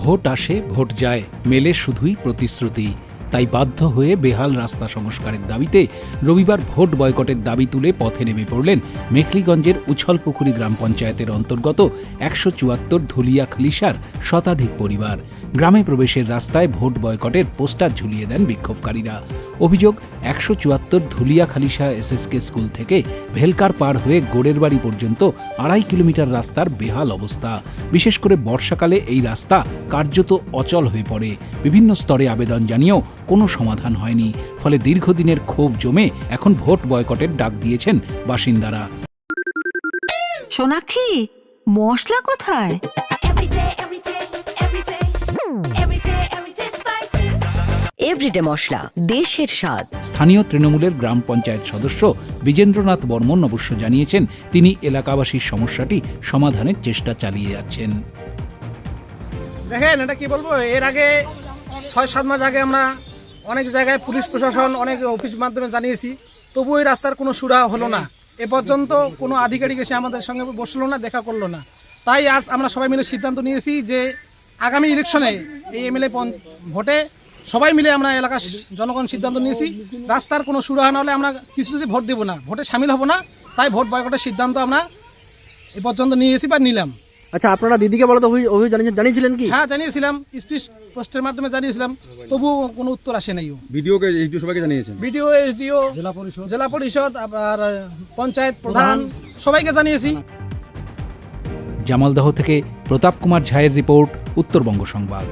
Vote আসে vote যায়, মেলে শুধুই প্রতিশ্রুতি। তাই বাধ্য হয়ে বেহাল রাস্তা সংস্কারের দাবিতে রবিবার ভোট বয়কটের দাবি তুলে পথে নেমে পড়লেন মেখলিগঞ্জের উছলপুকুরি গ্রাম পঞ্চায়েতের অন্তর্গত ১৭৪ ধুলিয়া খালিশার শতাধিক পরিবার। গ্রামে প্রবেশের রাস্তায় ভোট বয়কটের পোস্টার ঝুলিয়ে দেন বিক্ষোভকারীরা। অভিযোগ, ১৭৪ ধুলিয়া খালিশা এসএসকে স্কুল থেকে ভেলকার পার হয়ে গোড়ের বাড়ি পর্যন্ত ২.৫ কিলোমিটার রাস্তার বেহাল অবস্থা। বিশেষ করে বর্ষাকালে এই রাস্তা কার্যত অচল হয়ে পড়ে। বিভিন্ন স্তরে আবেদন জানিয়েও কোনো সমাধান হয়নি। ফলে দীর্ঘদিনের ক্ষোভ জমে এখন ভোট বয়কটের ডাক দিয়েছেন বাসিন্দারা। সোনাক্ষী, মশলা কোথায়? এভরিডে মশলা, দেশের স্বাদ। স্থানীয় তৃণমূলের গ্রাম পঞ্চায়েত সদস্য বিজেন্দ্রনাথ বর্মন অবশ্য জানিয়েছেন তিনি এলাকাবাসীর সমস্যাটি সমাধানের চেষ্টা চালিয়ে যাচ্ছেন। দেখেন, এটা কি বলবো, এর আগে ৬-৭ মাস আগে আমরা অনেক জায়গায় পুলিশ প্রশাসন অনেক অফিস মাধ্যমে জানিয়েছি, তবু এই রাস্তার কোনো সুরাহা হলো না। এ পর্যন্ত কোনো আধিকারিক এসে আমাদের সঙ্গে বসলো না, দেখা করলো না। তাই আজ আমরা সবাই মিলে সিদ্ধান্ত নিয়েছি যে আগামী ইলেকশনে এই এমএলএ ভোটে সবাই মিলে আমরা এলাকার জনগণ সিদ্ধান্ত নিয়েছি, রাস্তার কোনো সুরাহা না হলে আমরা কিছুতে ভোট দেবো না, ভোটে সামিল হব না। তাই ভোট বয়কটের সিদ্ধান্ত আমরা এ পর্যন্ত নিয়েছি বা নিলাম। আচ্ছা, আপনারা দিদিকে বলো তো অভিযোগ জানিয়েছিলেন কি? হ্যাঁ, জানিয়েছিলাম, স্পিচ পোস্টের মাধ্যমে জানিয়েছিলাম, তবুও কোনো উত্তর আসে নাই। ভিডিওকে এইচডিও সবাইকে জানিয়েছেন? ভিডিও, এসডিও, জেলা পরিষদ, আবার পঞ্চায়েত প্রধান সবাইকে জানিয়েছি। জামালদহ থেকে প্রতাপ কুমার ঝায়ের রিপোর্ট, উত্তরবঙ্গ সংবাদ।